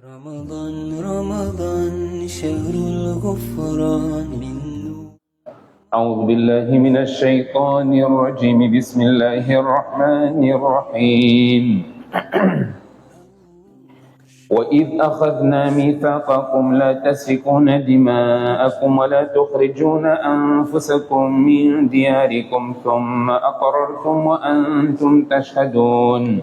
رمضان رمضان شهر الغفران من أعوذ بالله من الشيطان الرجيم بسم الله الرحمن الرحيم وإذ أخذنا ميثاقكم لا تسفكون دماءكم ولا تخرجون أنفسكم من دياركم ثم أقررتم وأنتم تشهدون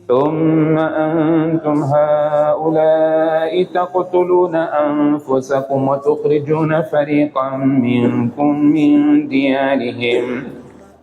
ثم أنتم هؤلاء تقتلون أنفسكم وتخرجون فريقا منكم من ديارهم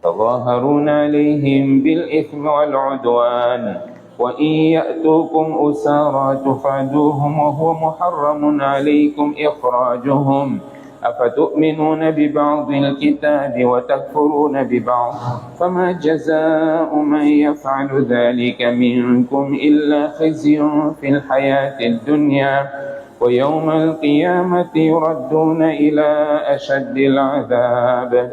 تظاهرون عليهم بالإثم والعدوان وإن يأتوكم أسارى تفادوهم وهو محرم عليكم إخراجهم أفتؤمنون ببعض الكتاب وتكفرون ببعض فما جزاء من يفعل ذلك منكم إلا خزي في الحياة الدنيا ويوم القيامة يردون إلى أشد العذاب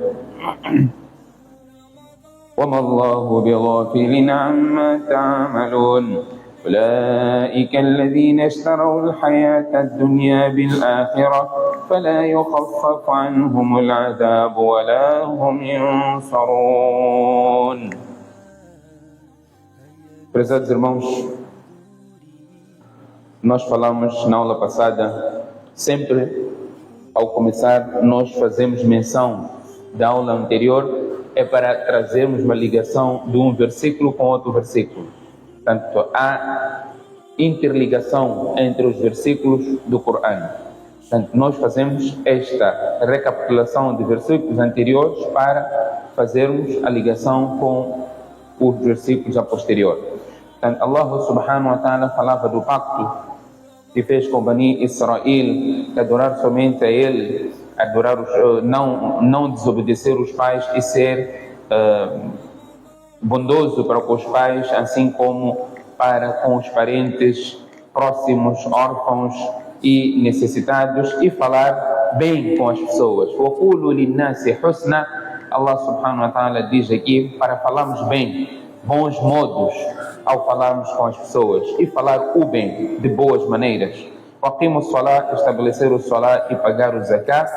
وما الله بغافل عما تعملون أولئك الذين اشتروا الحياة الدنيا بالآخرة فلا يخفف عنهم العذاب ولا هم ينصرون. Prezados irmãos, nós falamos na aula passada, sempre ao começar nós fazemos menção da aula anterior, é para trazermos uma ligação de um versículo com outro versículo. Portanto, há interligação entre os versículos do Corão. Portanto, nós fazemos esta recapitulação de versículos anteriores para fazermos a ligação com os versículos a posterior. Portanto, Allah subhanahu wa ta'ala falava do pacto que fez com Bani Israel, de adorar somente a Ele, adorar não desobedecer os pais e ser bondoso para com os pais, assim como para com os parentes próximos, órfãos e necessitados, e falar bem com as pessoas. وَقُولُوا لِلنَّاسِ حُسْنًا. Allah subhanahu wa ta'ala diz aqui para falarmos bem, bons modos ao falarmos com as pessoas e falar o bem de boas maneiras. وَقِيمُوا الصَّلَاةَ, estabelecer o salat e pagar o zakat.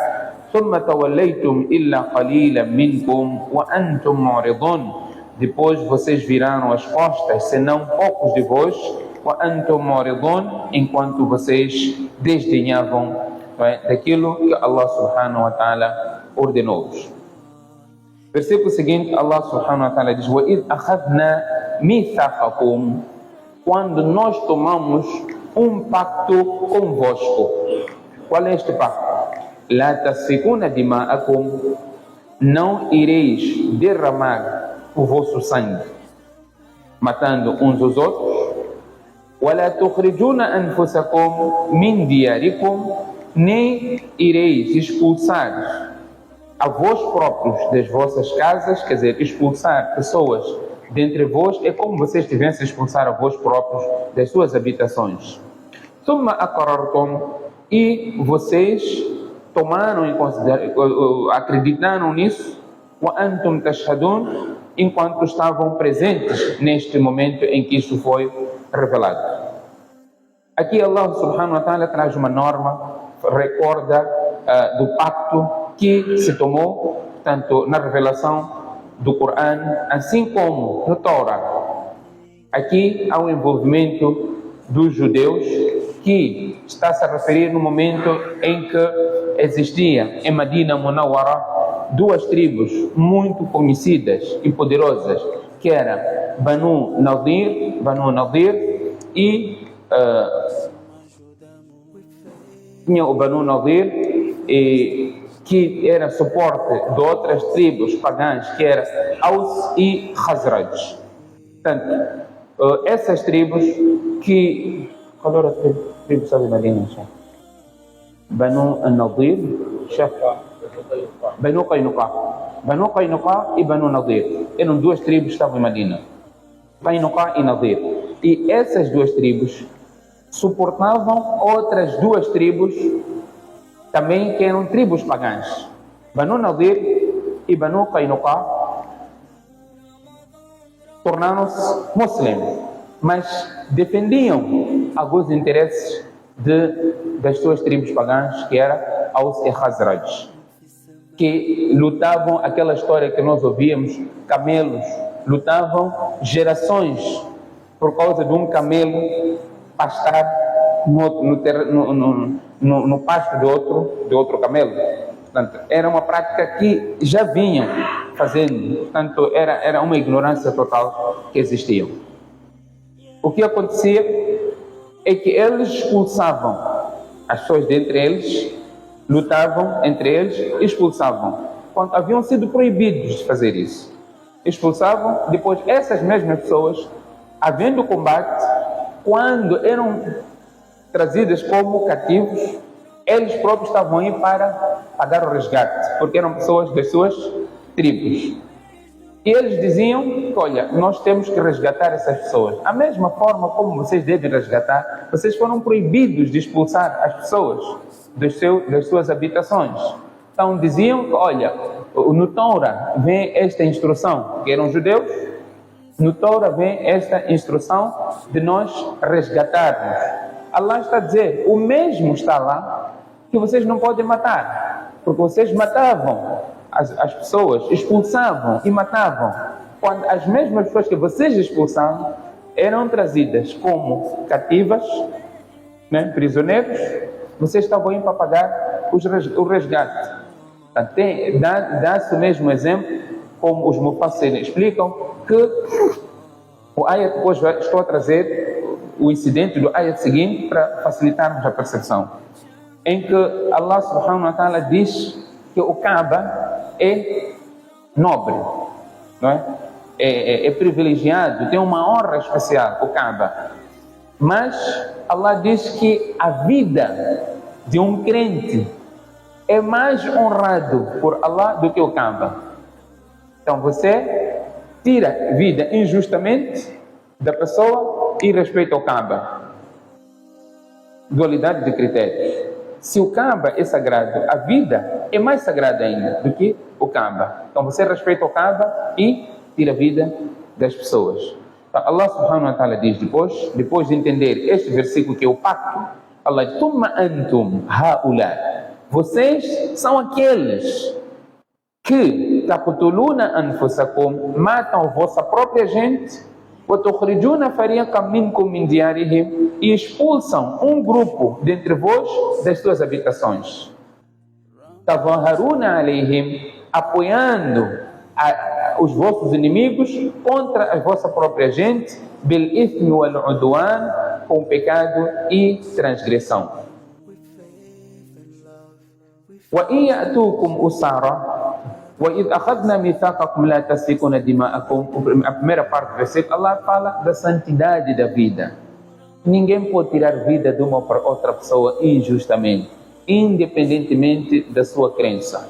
ثُمَّ تَوَلَّيْتُمْ إِلَّا قَلِيلًا مِنْكُمْ وَأَنْتُمْ مُعْرِضُونَ. Depois vocês viraram as costas, senão poucos de vós, وَأَنْتُمْ مُعْرِضُونَ, enquanto vocês desdenhavam daquilo que Allah subhanahu wa ta'ala ordenou-vos. Versículo seguinte, Allah subhanahu wa ta'ala diz: وَإِذْ أَخَذْنَا مِيثَاقَكُمْ, quando nós tomamos um pacto convosco. Qual é este pacto? لَا تَسْفِكُونَ دِمَاءَكُمْ, não ireis derramar o vosso sangue, matando uns aos outros. وَلَا تُخْرِجُونَ أَنفُسَكُمْ مِنْ دِيَارِكُمْ, nem ireis expulsar a vós próprios das vossas casas, quer dizer, expulsar pessoas dentre vós, é como vocês tivessem expulsar a vós próprios das suas habitações. ثُمَّ أَقْرَرْتُمْ, e vocês tomaram em consideração, acreditaram nisso, وَأَنْتُمْ تَشْهَدُونَ, enquanto estavam presentes neste momento em que isso foi revelado. Aqui Allah subhanahu wa ta'ala traz uma norma, recorda do pacto que se tomou, tanto na revelação do Corão, assim como no Torá. Aqui há um envolvimento dos judeus, que está se a referir no momento em que existia em Medina Munawwara duas tribos muito conhecidas e poderosas, que era Banu Nadir e tinha o Banu Nadir, que era suporte de outras tribos pagãs, que era Aus e Khazraj. Portanto, essas tribos que... Qual era a tribo sabe Medina? Banu Nadir, Banu Qaynuqa e Banu Nadir. Eram duas tribos que estavam em Medina, Qaynuqa e Nadir. E essas duas tribos suportavam outras duas tribos também que eram tribos pagãs. Banu Nadir e Banu Qaynuqa tornaram-se muçulmanos, mas defendiam alguns interesses das suas tribos pagãs, que era Aus e Khazraj, que lutavam, aquela história que nós ouvíamos, camelos, lutavam gerações por causa de um camelo pastar no pasto de outro camelo. Portanto, era uma prática que já vinham fazendo, portanto, era uma ignorância total que existia. O que acontecia é que eles expulsavam as pessoas dentre eles, lutavam entre eles e expulsavam. Quando haviam sido proibidos de fazer isso, expulsavam, depois essas mesmas pessoas, havendo combate, quando eram trazidas como cativos, eles próprios estavam aí para pagar o resgate, porque eram pessoas das suas tribos. E eles diziam que, olha, nós temos que resgatar essas pessoas. A mesma forma como vocês devem resgatar, vocês foram proibidos de expulsar as pessoas das suas habitações. Então diziam que, olha, no Torá vem esta instrução, que eram judeus, no Torá vem esta instrução de nós resgatarmos. Allah está a dizer, o mesmo está lá, que vocês não podem matar, porque vocês matavam as pessoas, expulsavam e matavam, quando as mesmas pessoas que vocês expulsavam eram trazidas como cativas, né, prisioneiros, vocês estavam indo para pagar o resgate. Dá-se o mesmo exemplo, como os Mufassir explicam, que o ayat, depois estou a trazer o incidente do ayat seguinte para facilitarmos a percepção, em que Allah subhanahu wa ta'ala diz que o Kaaba é nobre, não é? É privilegiado, tem uma honra especial, o Kaaba. Mas Allah diz que a vida de um crente é mais honrado por Allah do que o Kaaba. Então você tira vida injustamente da pessoa e respeita o Kaaba. Dualidade de critérios. Se o Kaaba é sagrado, a vida é mais sagrada ainda do que o Kaaba. Então você respeita o Kaaba e tira a vida das pessoas. Então, Allah subhanahu wa ta'ala diz depois de entender este versículo que é o pacto, Allah diz, Tumma antum haula. Vocês são aqueles que taqtuluna anfusakum, matam a vossa própria gente, وَتُخْرِجُونَ فَرِيقًا مِنْكُمْ مِنْ دِيَارِهِمْ, e expulsam um grupo dentre vós das suas habitações. تَظَاهَرُونَ عَلَيْهِمْ, apoiando os vossos inimigos contra a vossa própria gente, بِالْإِثْمِ وَالْعُدْوَانِ, com pecado e transgressão. وَإِنْ يَأْتُوكُمْ أُسَارًا وَإِذْ أَخَذْنَا مِيثَاقَكُمْ لَا تَسْفِكُونَ دِمَاءَكُمْ. A primeira parte do versículo, Allah fala da santidade da vida. Ninguém pode tirar vida de uma outra pessoa injustamente, independentemente da sua crença,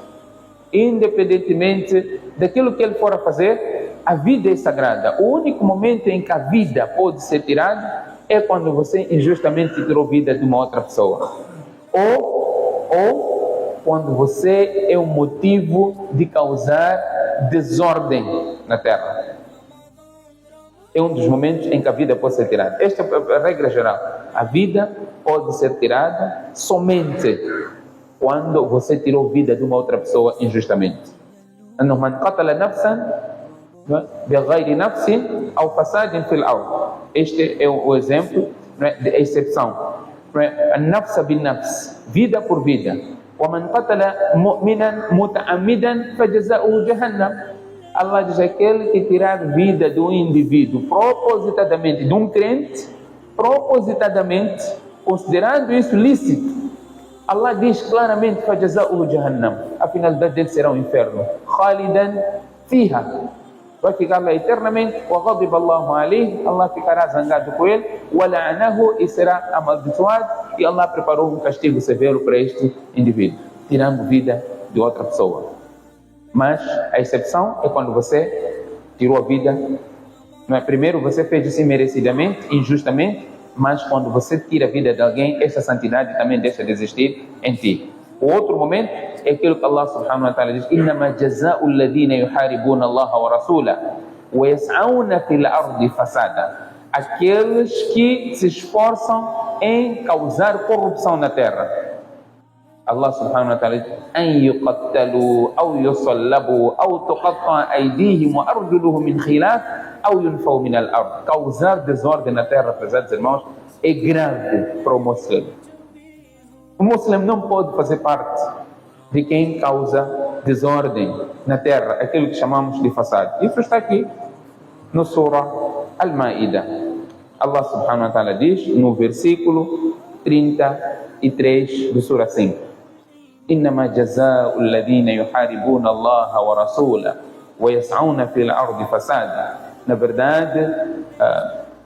independentemente daquilo que ele for a fazer. A vida é sagrada. O único momento em que a vida pode ser tirada é quando você injustamente tirou vida de uma outra pessoa, ou quando você é o motivo de causar desordem na terra. É um dos momentos em que a vida pode ser tirada. Esta é a regra geral. A vida pode ser tirada somente quando você tirou vida de uma outra pessoa injustamente. Man qatala nafsan bighayri nafsin aw fasadin fil ard. Este é o exemplo, de exceção. An-nafsa bin-nafs, vida por vida. وَمَنْ قَتَلَ مُؤْمِنًا مُتَعَمِّدًا فَجَزَاؤُهُ جَهَنَّمْ. Allah diz, aquele que tirar vida do indivíduo propositadamente, de um crente, propositadamente, considerando isso lícito, Allah diz claramente, فَجَزَاؤُهُ جَهَنَّمْ, a finalidade dele será o inferno. خَالِدًا فِيهَا, vai ficar lá eternamente. وَغَضِبَ اللَّهُ عَلَيْهِ, Allah ficará zangado com ele. وَلَعَنَهُ, e será amaldiçoado. E Allah preparou um castigo severo para este indivíduo, tirando vida de outra pessoa. Mas a exceção é quando você tirou a vida, não é? Primeiro você fez isso imerecidamente, injustamente, mas quando você tira a vida de alguém, essa santidade também deixa de existir em ti. O outro momento é aquilo que Allah subhanahu wa ta'ala diz, إِنَّمَا جَزَاءُ الَّذِينَ يُحَارِبُونَ اللَّهَ وَرَسُولَهُ وَيَسْعَوْنَ فِي الْأَرْضِ فَسَادًا. aqueles que se esforçam em causar corrupção na terra. Allah subhanahu wa ta'ala diz: an yuqattalu aw yusallabu aw tuqatta aydihim wa arjuluhum min khilaf aw yunfaw min al-ard. Causar desordem na terra, prezados irmãos, é grave para o muçulmano. O muçulmano não pode fazer parte de quem causa desordem na terra, aquilo que chamamos de façade. Isso está aqui no Surah Al-Ma'idah. Allah subhanahu wa ta'ala diz no versículo 33 do Surah 5: إنما جزاء الذين يحاربون الله ورسوله ويسعون في الأرض فسادا. Na verdade,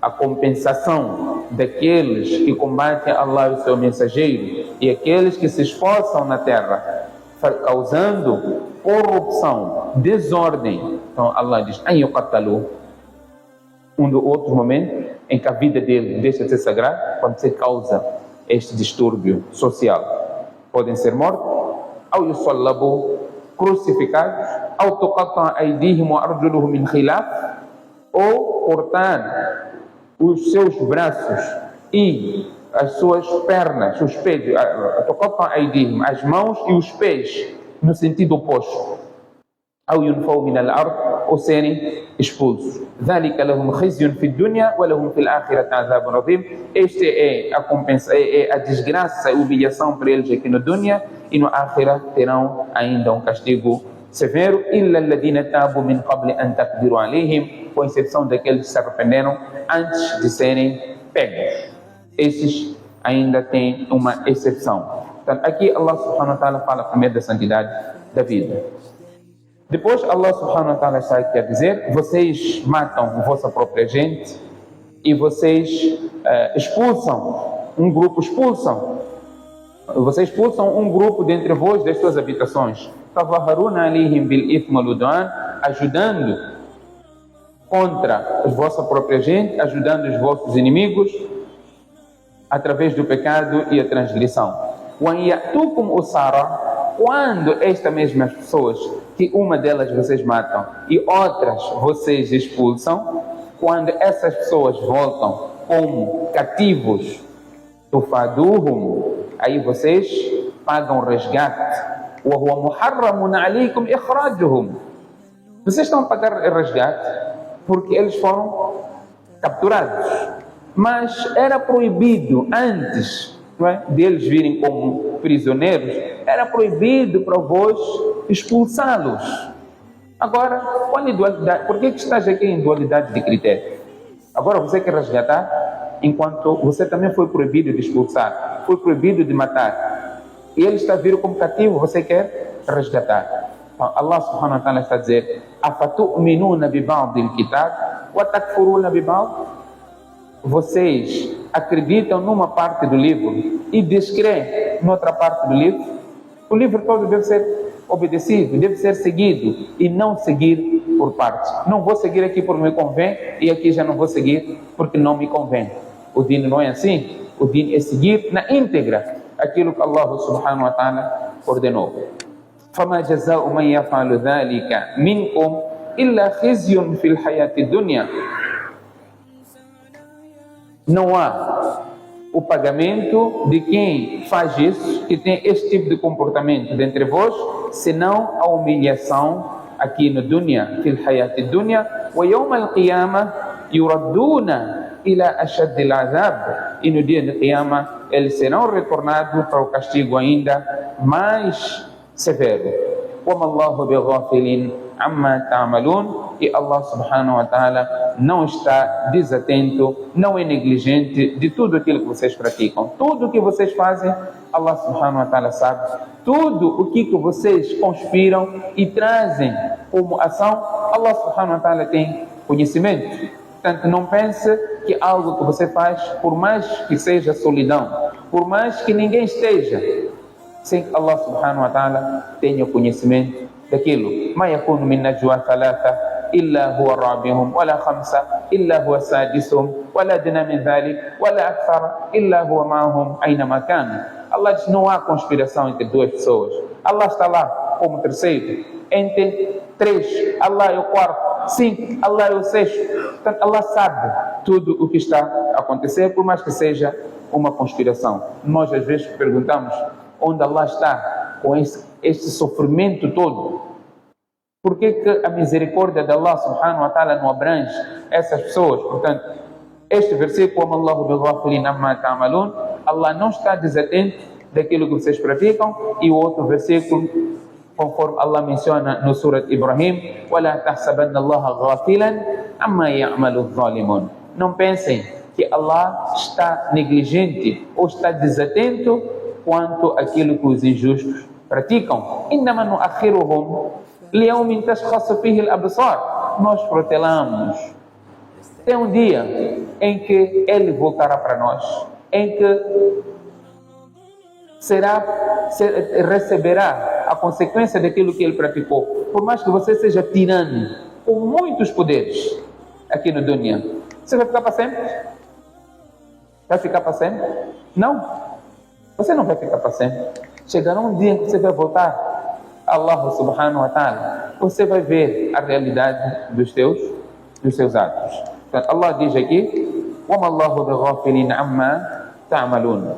a compensação daqueles que combatem Allah e o seu mensageiro e aqueles que se esforçam na terra causando corrupção, desordem. Então Allah diz: أن يقتلوا. Do outro momento em que a vida dele deixa de ser sagrada, quando se causa este distúrbio social. Podem ser mortos, ou yusallabu, crucificados, ou tuqatta aydihim wa arjuluhum min khilaf, ou cortar os seus braços e as suas pernas, os pés, tuqatta aydihim, as mãos e os pés, no sentido oposto. Ou yunfaw min al-ard, ou serem expulsos. ذلك لهم خزي في الدنيا ولهم في الآخرة عذاب عظيم. Este é a compensa, é a desgraça e humilhação para eles aqui no dunya, e no ákhira terão ainda um castigo severo. إلا الذين تابوا من قبل أن تقدروا عليهم, com exceção daqueles que se arrependeram antes de serem pegos. Esses ainda têm uma exceção. Portanto, aqui Allah subhanahu wa ta'ala fala primeiro da santidade da vida. Depois Allah subhanahu wa ta'ala está aqui a dizer: vocês matam vossa própria gente e vocês expulsam um grupo dentre vós das suas habitações, tazaharuna alihim bil ithmi wal udwan, ajudando contra a vossa própria gente, ajudando os vossos inimigos através do pecado e a transgressão. Wa ya'tukum usara, quando estas mesmas pessoas, que uma delas vocês matam e outras vocês expulsam, quando essas pessoas voltam como cativos, tufaduhum, aí vocês pagam resgate. Wa huwa muharramun alaykum ikhrajuhum. Vocês estão a pagar resgate porque eles foram capturados, mas era proibido antes, não é, deles virem como prisioneiros, era proibido para vós expulsá-los. Agora, qual é a dualidade? Por que estás aqui em dualidade de critério? Agora você quer resgatar, enquanto você também foi proibido de expulsar, foi proibido de matar, e ele está vindo como cativo, você quer resgatar. Então, Allah subhanahu wa ta'ala está a dizer: afatu'minuna bi ba'dil kitab wa takfuruna bi ba'd. Vocês acreditam numa parte do livro e descreem noutra parte do livro? O livro todo deve ser obedecido, deve ser seguido e não seguir por partes. Não vou seguir aqui porque me convém e aqui já não vou seguir porque não me convém. O din não é assim. O din é seguir na íntegra aquilo que Allah subhanahu wa ta'ala ordenou. فَمَا جَزَاءُ مَنْ يَفْعَلُ ذَلِكَ مِنْكُمْ إِلَّا خِزْيٌ فِي الْحَيَاةِ الدُّنْيَا. Não há o pagamento de quem faz isso, que tem este tipo de comportamento dentre vós, senão a humilhação aqui no dunya, fil hayati dunya, wa yawm al-qiyamah yuraduna ila ashad al-azab, e no dia de qiyamah eles serão retornados para o castigo ainda mais severo. Wa ma Allahu bighafilin amma ta'malun. E Allah subhanahu wa ta'ala não está desatento, não é negligente de tudo aquilo que vocês praticam. Tudo o que vocês fazem, Allah subhanahu wa ta'ala sabe. Tudo o que vocês conspiram e trazem como ação, Allah subhanahu wa ta'ala tem conhecimento. Portanto, não pense que algo que você faz, por mais que seja solidão, por mais que ninguém esteja, sem que Allah subhanahu wa ta'ala tenha conhecimento daquilo. Ma yakunu min najwa thalatha إلا هو رابعهم ولا خمسة إلا هو سادسهم ولا أدنى من ذلك ولا أكثر إلا هو معهم أينما كان. Allah diz: não há conspiração entre duas pessoas. Allah está lá como terceiro. Entre três, Allah é o quarto. Cinco, Allah é o sexto. Portanto, Allah sabe tudo o que está a acontecer, por mais que seja uma conspiração. Nós às vezes perguntamos onde Allah está com este sofrimento todo. Por que a misericórdia de Allah subhanahu wa ta'ala não abrange essas pessoas? Portanto, este versículo, Allah não está desatento daquilo que vocês praticam, e o outro versículo, conforme Allah menciona no Surat Ibrahim, وَلَا تَحْسَبَنَّ اللَّهَ غَافِلًا عَمَّا يَعْمَلُ الظَّالِمُونَ. Não pensem que Allah está negligente ou está desatento quanto àquilo que os injustos praticam. إِنَّمَا نُؤَخِّرُهُمْ لِيَوْمٍ تَشْخَصُ فِيهِ الْأَبْصَارُ. Nós protelamos. Tem um dia em que Ele voltará para nós, em que receberá a consequência daquilo que ele praticou. Por mais que você seja tirano, com muitos poderes aqui no dunya, você vai ficar para sempre? Vai ficar para sempre? Não. Você não vai ficar para sempre. Chegará um dia em que você vai voltar a Allah subhanahu wa ta'ala. Você vai ver a realidade dos seus atos. Portanto, Allah diz aqui: وَمَا اللَّهُ بِغَافِلٍ عَمَّا تَعْمَلُونَ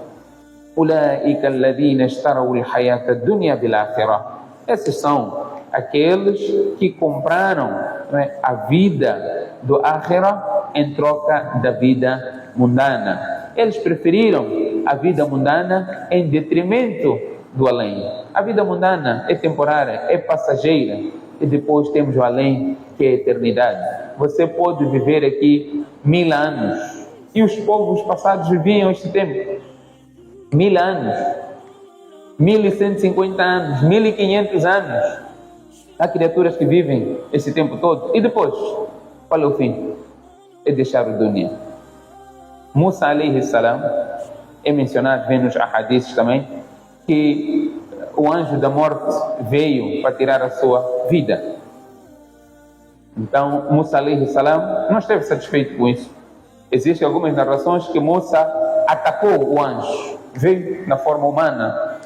أُولَٰئِكَ الَّذِينَ اشْتَرَوُا الْحَيَاةَ الدُّنْيَا بِالْآخِرَةِ. Esses são aqueles que compraram, a vida do Akhirah em troca da vida mundana. Eles preferiram a vida mundana em detrimento do além. A vida mundana é temporária, é passageira, e depois temos o além, que é a eternidade. Você pode viver aqui 1000 anos, e os povos passados viviam este tempo. 1000 anos, 1150 anos, 1500 anos. Há criaturas que vivem esse tempo todo. E depois, qual é o fim? É deixar o dunya. Musa alayhi salam é mencionado, vem nos ahadiths também, que o anjo da morte veio para tirar a sua vida. Então, Musa alayhi salam não esteve satisfeito com isso. Existem algumas narrações que Musa atacou o anjo. Veio na forma humana.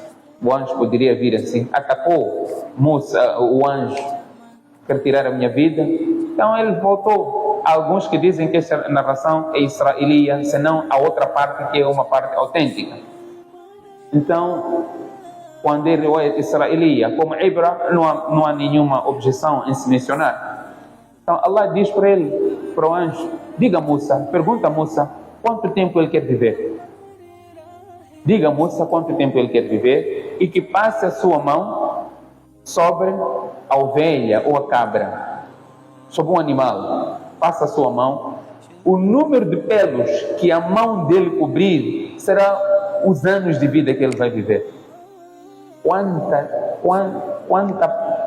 O anjo poderia vir assim. Atacou Musa, o anjo, quer tirar a minha vida. Então ele voltou. Há alguns que dizem que essa narração é israelita, senão a outra parte, que é uma parte autêntica. Então, quando é riwayat israelita, como Ibra, não há nenhuma objeção em se mencionar. Então Allah diz para ele, para o anjo: diga a Musa, pergunta a Musa quanto tempo ele quer viver. Diga a Musa quanto tempo ele quer viver, e que passe a sua mão sobre a ovelha ou a cabra, sobre um animal. Passa a sua mão. O número de pelos que a mão dele cobrir será os anos de vida que ele vai viver.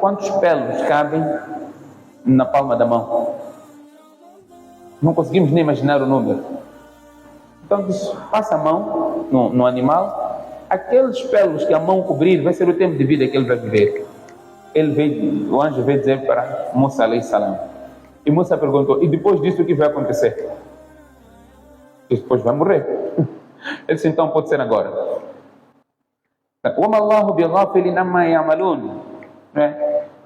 Quantos pelos cabem na palma da mão? Não conseguimos nem imaginar o número. Então, passa a mão no animal, aqueles pelos que a mão cobrir vai ser o tempo de vida que ele vai viver. O anjo veio dizer para Musa alayhi salam. E Musa perguntou: e depois disso o que vai acontecer? E depois vai morrer. Ele disse: então pode ser agora. وَمَا اللَّهُ بِغَافِلٍ عَمَّا يَعْمَلُونَ.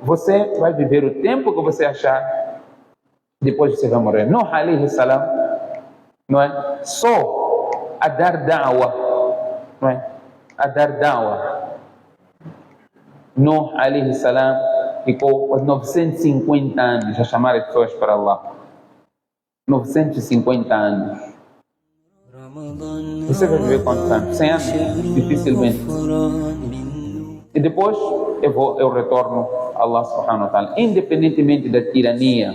Você vai viver o tempo que você achar, depois você vai morrer. Nuh alayhi salam, não é? Só a dar da'wa, não é? A dar da'wa. Nuh alayhi salam ficou 950 anos a chamar as pessoas para Allah. 950 anos. Você vai viver quantos anos? 100 anos? Dificilmente. E depois eu retorno a Allah subhanahu wa ta'ala. Independentemente da tirania,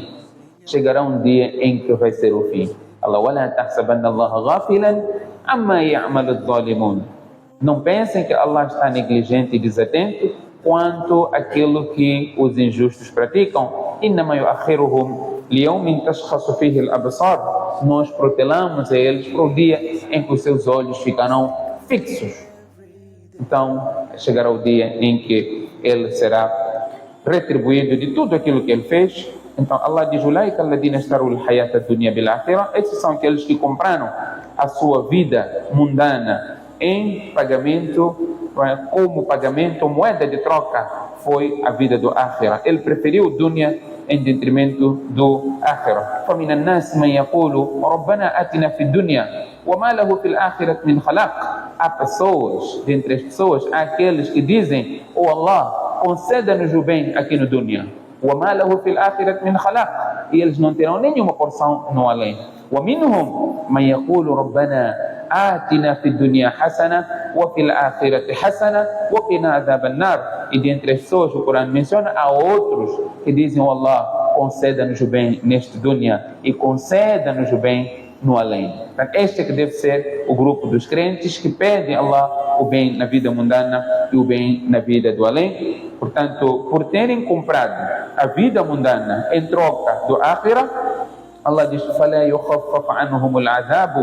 chegará um dia em que vai ser o fim. Allah, وَلَا تَحْسَبَنَّ اللَّهَ غَافِلًا عَمَّا يَعْمَلُ الظَّالِمُونَ. Não pensem que Allah está negligente e desatento quanto aquilo que os injustos praticam. إِنَّمَا يُؤَخِّرُهُمْ لِيَوْمٍ تَشْخَصُ فِيهِ الْأَبْصَارُ. Nós protelamos a eles para o dia em que os seus olhos ficarão fixos. Então, chegará o dia em que ele será retribuído de tudo aquilo que ele fez. Então, Allah diz: أُولَٰئِكَ الَّذِينَ اشْتَرَوُا الْحَيَاةَ الدُّنْيَا بِالْآخِرَةِ. Esses são aqueles que compraram a sua vida mundana em pagamento, como pagamento, moeda de troca, foi a vida do Akhirah. Ele preferiu dunya em detrimento do Akhirah. فَمِنَ النَّاسِ مَنْ يَقُولُ رَبَّنَا آتِنَا فِي الدُّنْيَا وَمَا لَهُ فِي الْآخِرَةِ مِنْ خَلَاقٍ. Há pessoas, dentre as pessoas, há aqueles que dizem: oh Allah, conceda-nos o bem aqui no dunya. وَمَا لَهُ فِي الْآخِرَةِ مِنْ خَلَاقٍ. E eles não terão nenhuma porção no além. وَمِنْهُمْ مَنْ يَقُولُ رَبَّنَا آتِنَا فِي الدُّنْيا حَسَنَةً وَفِي الْآخِرَةِ حَسَنَةً وَقِنَا عَذَابَ النَّارِ. E dentre as pessoas, o Corão menciona, há outros que dizem: oh Allah, conceda-nos o bem neste dunya e conceda-nos o bem no além. Portanto, este é que deve ser o grupo dos crentes que pedem a Allah o bem na vida mundana e o bem na vida do além. Portanto, por terem comprado a vida mundana em troca do Akhirah, Allah diz: فَلَا يُخَفَّفْ عَنْهُمُ الْعَذَابُ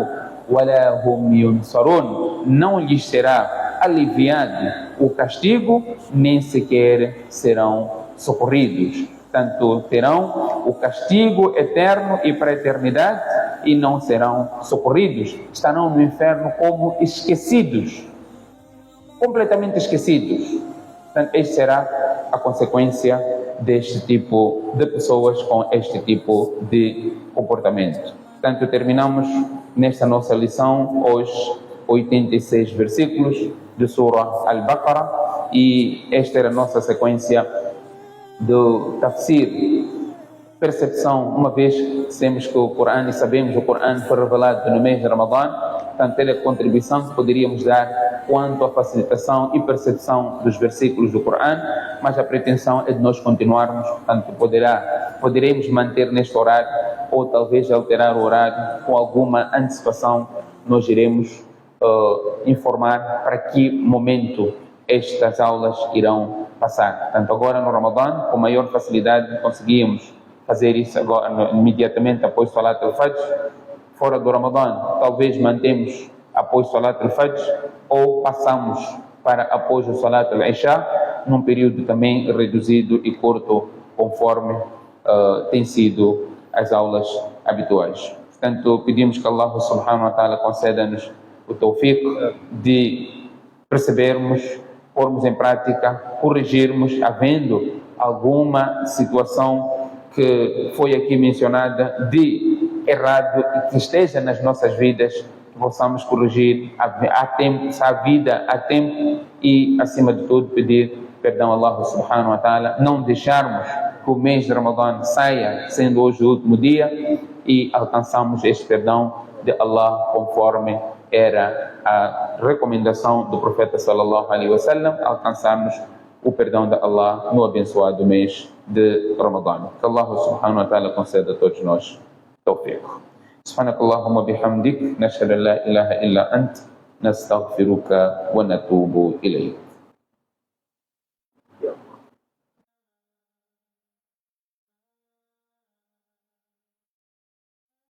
وَلَا هُمْ يُنْصَرُونَ. Não lhes será aliviado o castigo, nem sequer serão socorridos. Portanto, terão o castigo eterno e para a eternidade e não serão socorridos. Estarão no inferno como esquecidos, completamente esquecidos. Portanto, esta será a consequência deste tipo de pessoas com este tipo de comportamento. Portanto, terminamos nesta nossa lição os 86 versículos de Surah Al-Baqarah e esta era a nossa sequência do tafsir, percepção, uma vez que temos que o Corão e sabemos que o Corão foi revelado no mês de Ramadã, portanto, é a contribuição que poderíamos dar quanto à facilitação e percepção dos versículos do Corão, mas a pretensão é de nós continuarmos, portanto, poderemos manter neste horário ou talvez alterar o horário com alguma antecipação. Nós iremos informar para que momento estas aulas irão passar. Portanto, agora no Ramadã, com maior facilidade, conseguimos fazer isso agora, imediatamente após Salat al-Fajr. Fora do Ramadã, talvez mantemos após Salat al-Fajr ou passamos para após o Salat al-Isha, num período também reduzido e curto, conforme tem sido as aulas habituais. Portanto, pedimos que Allah subhanahu wa ta'ala conceda-nos o tawfiq de percebermos, pormos em prática, corrigirmos, havendo alguma situação que foi aqui mencionada de errado e que esteja nas nossas vidas, que possamos corrigir a tempo, se há vida a tempo e, acima de tudo, pedir perdão a Allah subhanahu wa ta'ala, não deixarmos que o mês de Ramadã saia, sendo hoje o último dia, e alcançamos este perdão de Allah conforme era a recomendação do profeta sallallahu alaihi wasallam, alcançarmos o perdão de Allah no abençoado mês de Ramadã. Que Allah subhanahu wa ta'ala conceda a todos nós tawfiq. Subhanakallahumma bihamdik, nashhadu an la ilaha illa ant, nastaghfiruka wa natubu ilayk.